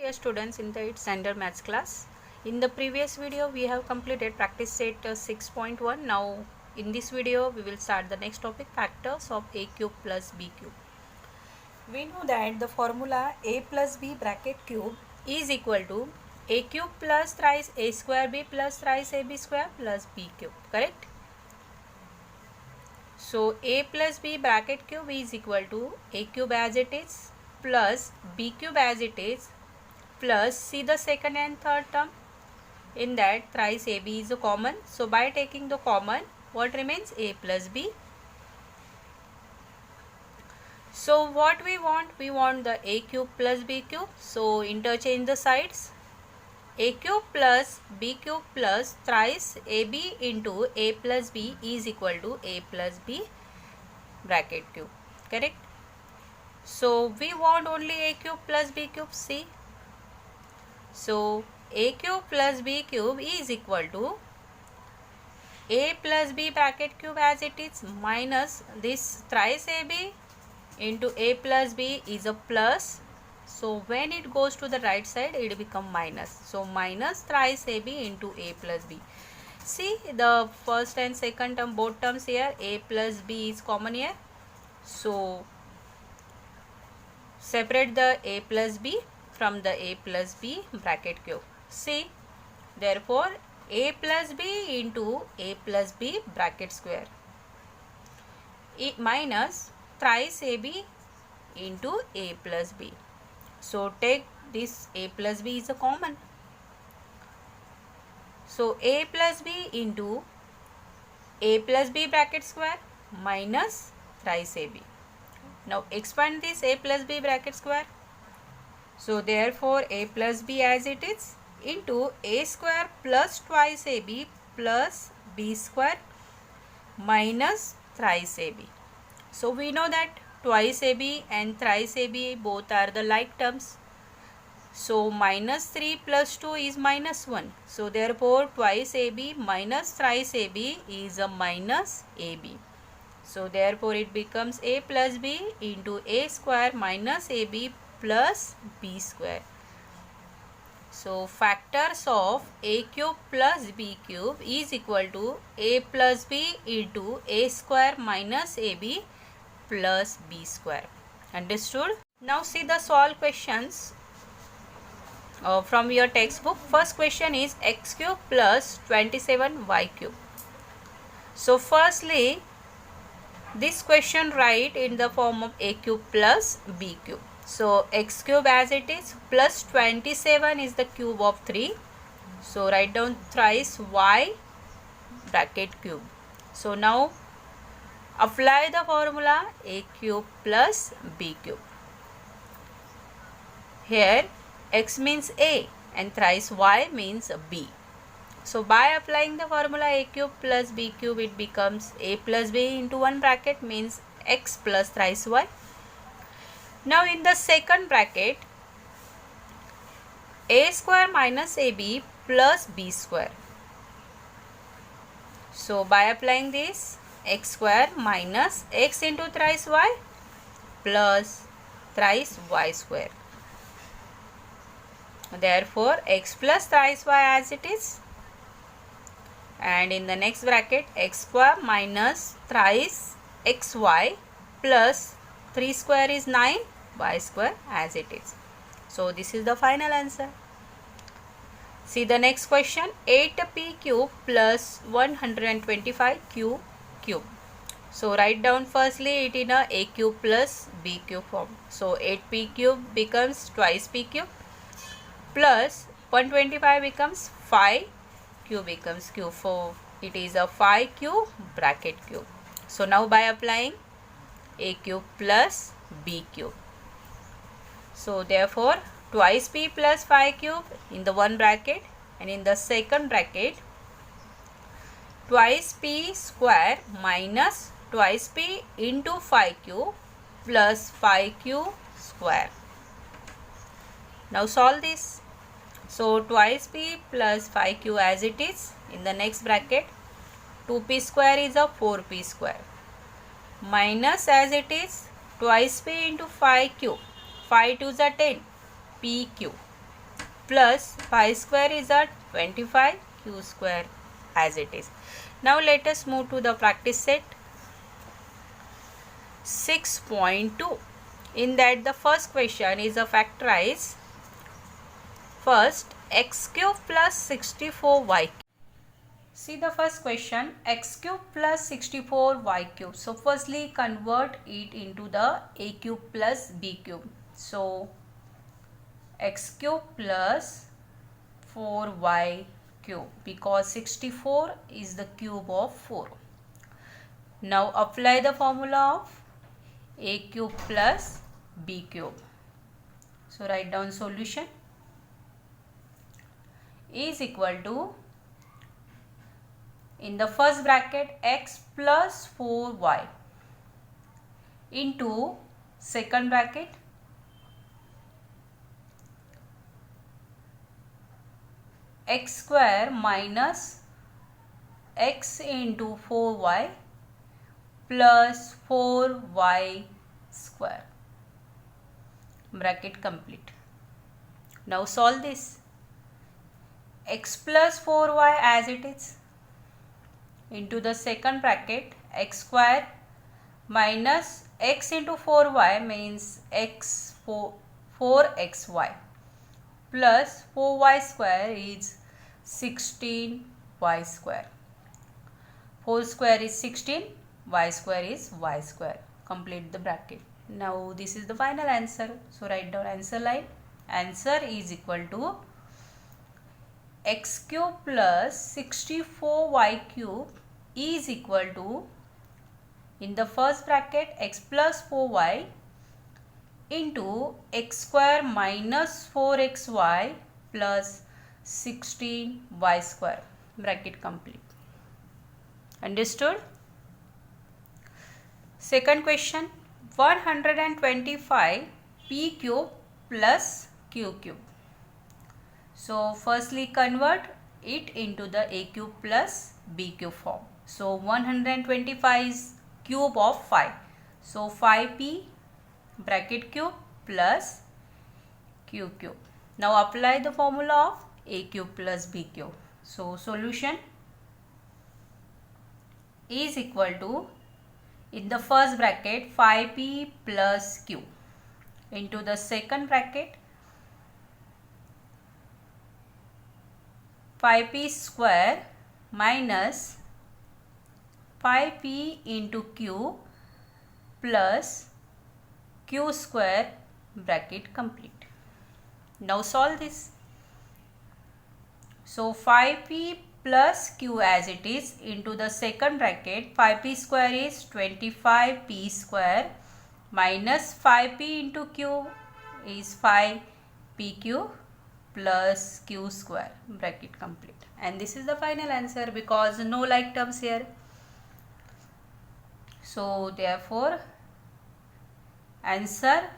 dear students in the 8th standard maths class. In the previous video we have completed practice set 6.1. Now in this video we will start the next topic, factors of a cube plus b cube. We know that the formula a plus b bracket cube is equal to a cube plus thrice a square b plus thrice ab square plus b cube, correct? So a plus b bracket cube is equal to a cube as it is plus b cube as it is plus, see the second and third term, in that thrice ab is a common. So by taking the common, what remains? A plus b. So what we want? We want the a cube plus b cube. So interchange the sides. A cube plus b cube plus thrice ab into a plus b is equal to a plus b bracket cube, correct? So we want only a cube plus b cube, see. So a cube plus b cube is equal to a plus b bracket cube as it is minus this thrice ab into a plus b is a plus. So when it goes to the right side, it become minus. So minus thrice ab into a plus b. See the first and second term, both terms here, a plus b is common here. So separate the a plus b from the a plus b bracket cube. See, therefore a plus b into a plus b bracket square minus thrice ab into a plus b. So take this a plus b is a common. So a plus b into a plus b bracket square minus thrice ab. Now expand this a plus b bracket square. So therefore a plus b as it is into a square plus twice ab plus b square minus thrice ab. So we know that twice ab and thrice ab both are the like terms. So minus 3 plus 2 is minus 1. So therefore twice ab minus thrice ab is a minus ab. So therefore it becomes a plus b into a square minus ab plus b square. So factors of a cube plus b cube is equal to a plus b into a square minus ab plus b square. Understood? Now see the solved questions from your textbook. First question is x cube plus 27y cube. So firstly, this question write in the form of a cube plus b cube. So x cube as it is plus 27 is the cube of 3. So write down thrice y bracket cube. So now apply the formula a cube plus b cube. Here x means a and thrice y means b. So by applying the formula a cube plus b cube, it becomes a plus b into one bracket means x plus thrice y. Now in the second bracket, a square minus ab plus b square. So by applying this, x square minus x into thrice y plus thrice y square. Therefore x plus thrice y as it is. And in the next bracket, x square minus thrice xy plus 3 square is 9, y square as it is. So this is the final answer. See the next question, 8p cube plus 125q cube. So write down firstly it in a cube plus b cube form. So 8p cube becomes twice p cube plus 125 becomes 5, q becomes q. So it is a 5q bracket cube. So now by applying a cube plus b cube. So therefore twice p plus 5 cube in the one bracket, and in the second bracket twice p square minus twice p into 5q plus 5q square. Now solve this. So twice p plus 5q as it is. In the next bracket 2p square is a 4p square minus as it is twice p into 5q. 5 2s are 10, pq plus pi square is at 25 q square as it is. Now let us move to the practice set 6.2. In that the first question is a factorize first x cube plus 64y. See the first question, x cube plus 64y cube. So firstly convert it into the a cube plus b cube. So x cube plus 4y cube, because 64 is the cube of 4. Now apply the formula of a cube plus b cube. So write down solution is equal to, in the first bracket, x plus 4y into second bracket x square minus x into 4y plus 4y square. Bracket complete. Now solve this. X plus 4y as it is into the second bracket x square minus x into 4y means x 4xy plus 4y square is 16y square. 4 square is 16, y square is y square. Complete the bracket. Now this is the final answer. So write down answer line. Answer is equal to x cube plus 64y cube is equal to, in the first bracket, x plus 4y into x square minus 4xy plus 16y square. Bracket complete. Understood? Second question, 125 p cube plus q cube. So firstly convert it into the a cube plus b cube form. So 125 is cube of 5. So 5p bracket cube plus q cube. Now apply the formula of a cube plus b cube. So solution is equal to, in the first bracket, 5p plus q into the second bracket 5p square minus 5p into q plus q square. Bracket complete. Now solve this. So 5p plus q as it is into the second bracket, 5p square is 25p square minus 5p into q is 5pq plus q square. Bracket complete. And this is the final answer because no like terms here. So therefore answer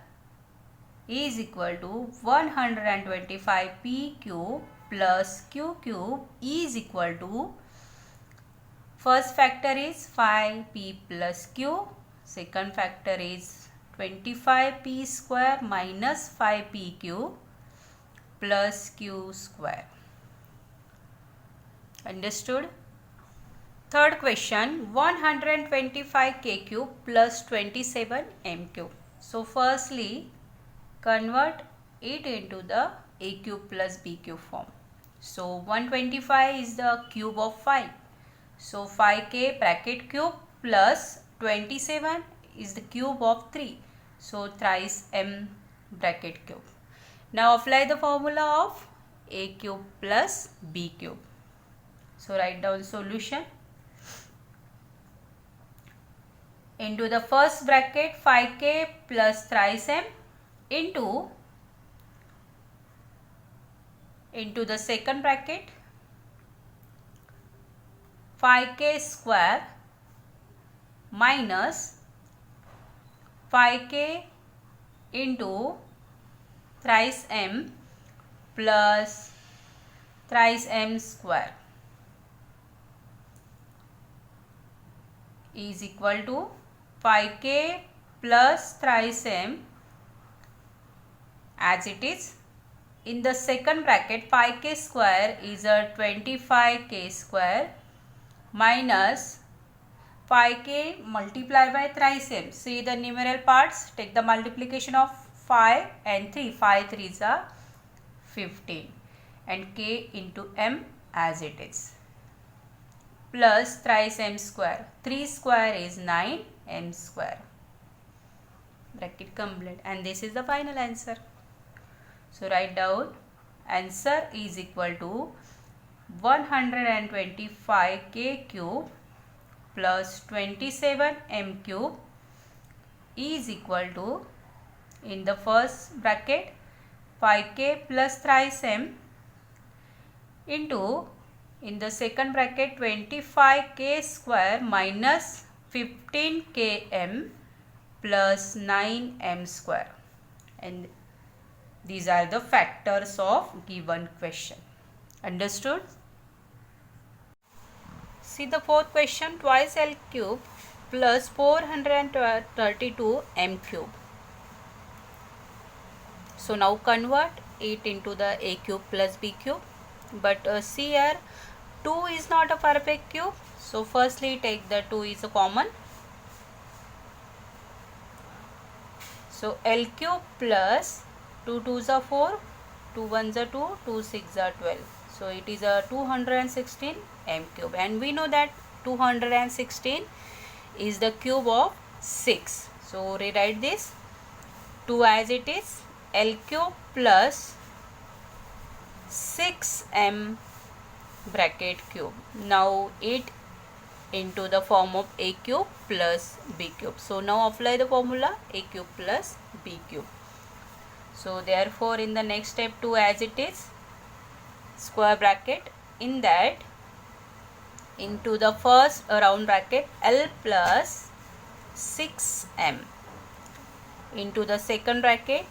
is equal to 125p cube plus q cube is equal to, first factor is 5p plus q, second factor is 25p square minus 5p cube plus q square. Understood? Third question, 125k cube plus 27m cube. So firstly convert it into the a cube plus b cube form. So 125 is the cube of 5. So 5k bracket cube plus 27 is the cube of 3. So thrice m bracket cube. Now apply the formula of a cube plus b cube. So write down solution. Into the first bracket 5k plus thrice m into the second bracket 5k square minus 5k into thrice m plus thrice m square is equal to 5k plus thrice m as it is in the second bracket 5k square is a 25k square minus 5k multiplied by thrice m. See the numeral parts, take the multiplication of 5 and 3. 5 3s are 15 and k into m as it is. Plus thrice m square. 3 square is 9 m square. Bracket complete, and this is the final answer. So write down answer is equal to 125k cube plus 27 m cube is equal to, in the first bracket 5k plus thrice m into, in the second bracket 25k square minus 15km plus 9m square, and these are the factors of given question. Understood? See the fourth question, twice L cube plus 432 M cube. So now convert it into the A cube plus B cube. But see here, 2 is not a perfect cube. So firstly take the 2 is a common. So L cube plus 2 2s are 4, 2 1s are 2, 2 6s are 12. So it is a 216 m cube, and we know that 216 is the cube of 6. So rewrite this 2 as it is, L cube plus 6m bracket cube. Now it into the form of A cube plus B cube. So now apply the formula A cube plus B cube. So therefore in the next step 2 as it is, square bracket, in that into the first round bracket L plus 6m into the second bracket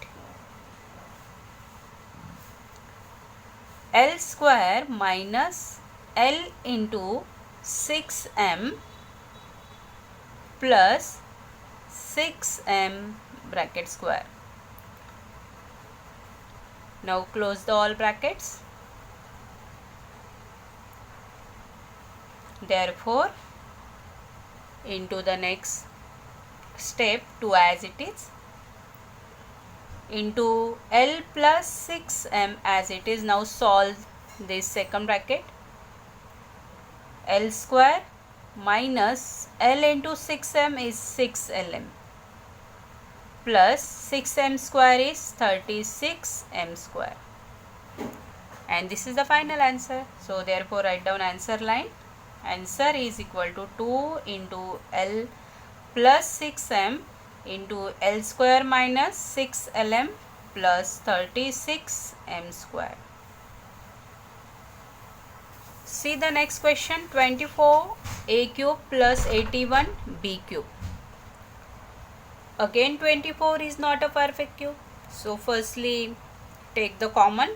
L square minus L into 6m plus 6m bracket square. Now close the all brackets. Therefore into the next step 2 as it is, into L plus 6m as it is. Now solve this second bracket, L square minus L into 6m is 6lm plus 6m square is 36m square, and this is the final answer. So therefore write down answer line. Answer is equal to 2 into L plus 6m into L square minus 6lm plus 36m square. See the next question, 24 A cube plus 81 B cube. Again 24 is not a perfect cube. So firstly take the common.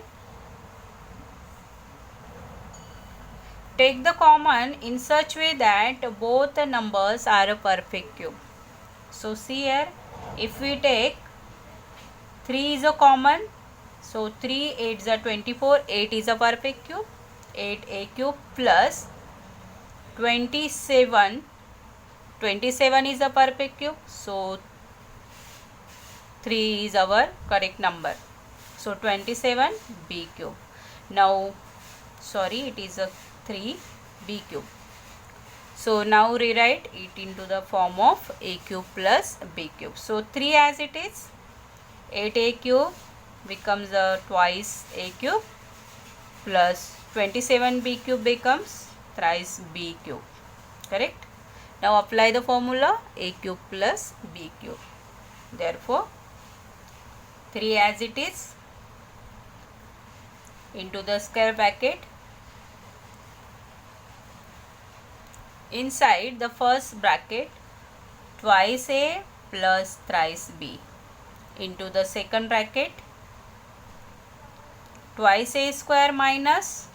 Take the common in such way that both the numbers are a perfect cube. So see here, if we take 3 is a common, so 3 8s are 24, 8 is a perfect cube, 8a cube plus 27, 27 is a perfect cube, so 3 is our correct number. So 27 b cube. Now sorry, it is a 3 b cube. So now rewrite it into the form of A cube plus B cube. So 3 as it is, 8a cube becomes a twice A cube plus 27 b cube becomes thrice B cube. Correct? Now apply the formula A cube plus B cube. Therefore 3 as it is into the square bracket, inside the first bracket twice A plus thrice B into the second bracket twice A square minus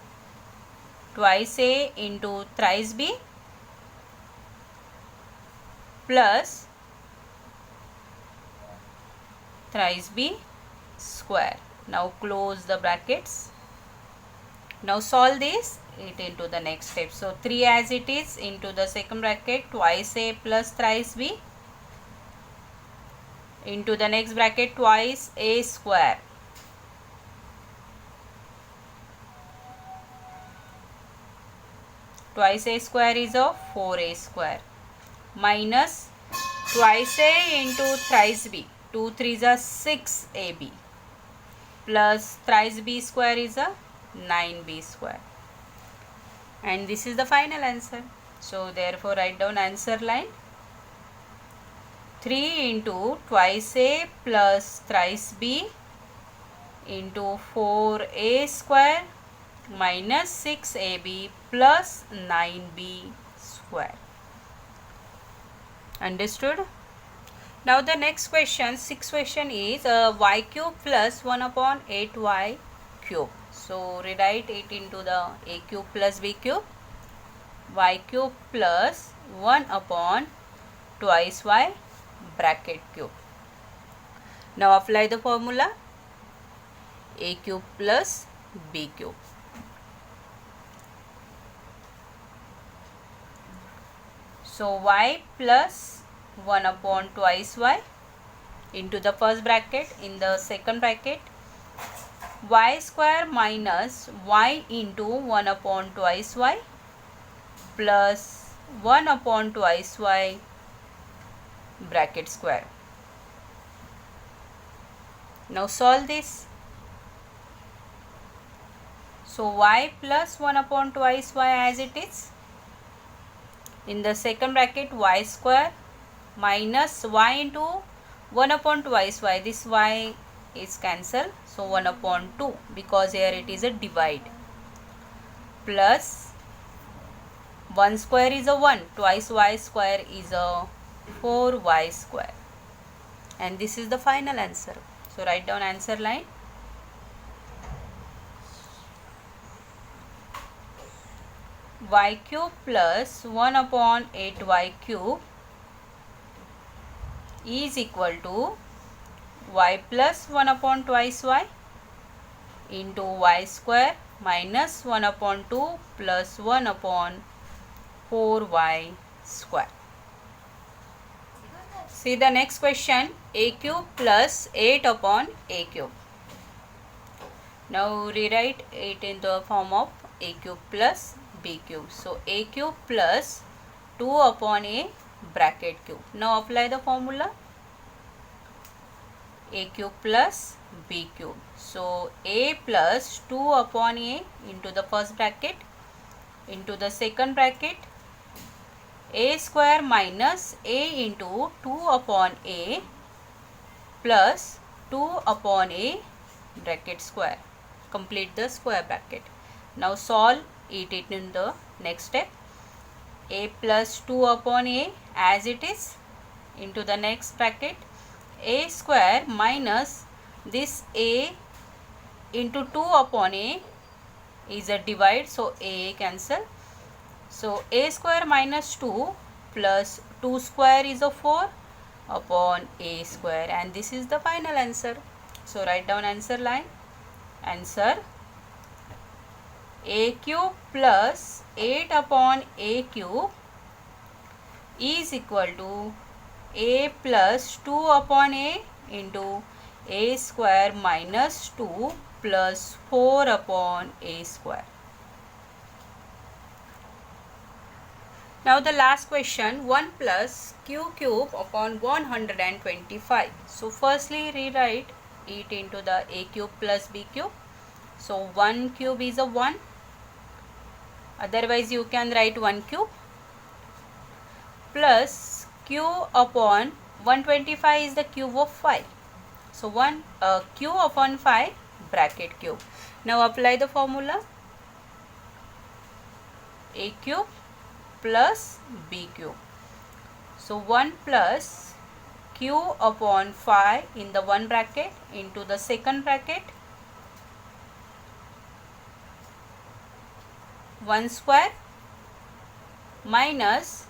twice A into thrice B plus thrice B square. Now close the brackets. Now solve this it into the next step. So 3 as it is into the second bracket, twice a plus thrice b, into the next bracket twice a square, twice a square is of 4a square, minus twice a into thrice b, 2 3s are 6ab, plus thrice b square is a 9b square, and this is the final answer. So therefore write down answer line. 3 into twice a plus thrice b into 4a square minus 6ab plus 9b square. Understood? Now the next question, sixth question is y cube plus 1 upon 8y cube. So rewrite it into the a cube plus b cube, y cube plus 1 upon twice y bracket cube. Now apply the formula a cube plus b cube. So y plus 1 upon twice y into the first bracket, in the second bracket y square minus y into 1 upon twice y plus 1 upon twice y bracket square. Now solve this. So y plus 1 upon twice y as it is, in the second bracket y square minus y into 1 upon twice y, this y is cancelled, so 1 upon 2 because here it is a divide, plus 1 square is a 1, twice y square is a 4y square, and this is the final answer. So write down answer line. Y cube plus 1 upon 8y cube is equal to y plus 1 upon twice y into y square minus 1 upon 2 plus 1 upon 4y square. See the next question, a cube plus 8 upon a cube. Now rewrite it in the form of a cube plus b cube. So a cube plus 2 upon a bracket cube. Now apply the formula a cube plus b cube. So a plus 2 upon a into the first bracket, into the second bracket a square minus a into 2 upon a plus 2 upon a bracket square. Complete the square bracket. Now solve it in the next step. A plus 2 upon a as it is into the next bracket, a square minus this a into 2 upon a is a divide, so a cancel. So a square minus 2 plus 2 square is a 4 upon a square, and this is the final answer. So write down answer line. Answer a cube plus 8 upon a cube is equal to a plus 2 upon a into a square minus 2 plus 4 upon a square. Now the last question, 1 plus q cube upon 125. So firstly rewrite it into the a cube plus b cube. So 1 cube is a 1, otherwise you can write 1 cube, plus q upon 125 is the cube of 5. So q upon 5 bracket cube. Now apply the formula a cube plus b cube. So 1 plus q upon 5 in the one bracket into the second bracket 1 square minus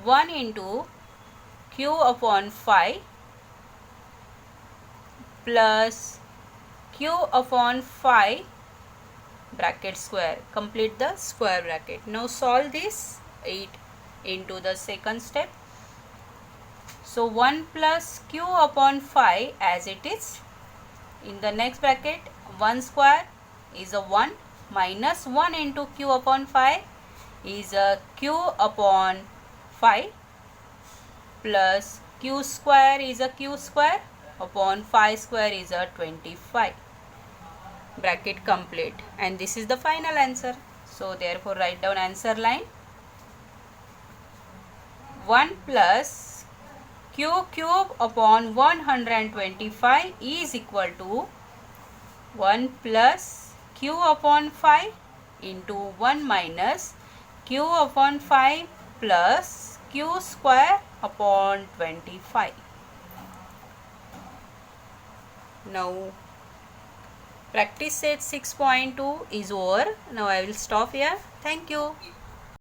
1 into q upon 5 plus q upon 5 bracket square. Complete the square bracket. Now solve this 8 into the second step. So 1 plus q upon 5 as it is. In the next bracket 1 square is a 1 minus 1 into q upon 5 is a q upon 5 plus q square is a q square upon 5 square is a 25. Bracket complete, and this is the final answer. So therefore write down answer line. 1 plus q cube upon 125 is equal to 1 plus q upon 5 into 1 minus q upon 5 plus q square upon 25. Now practice set 6.2 is over. Now I will stop here. Thank you.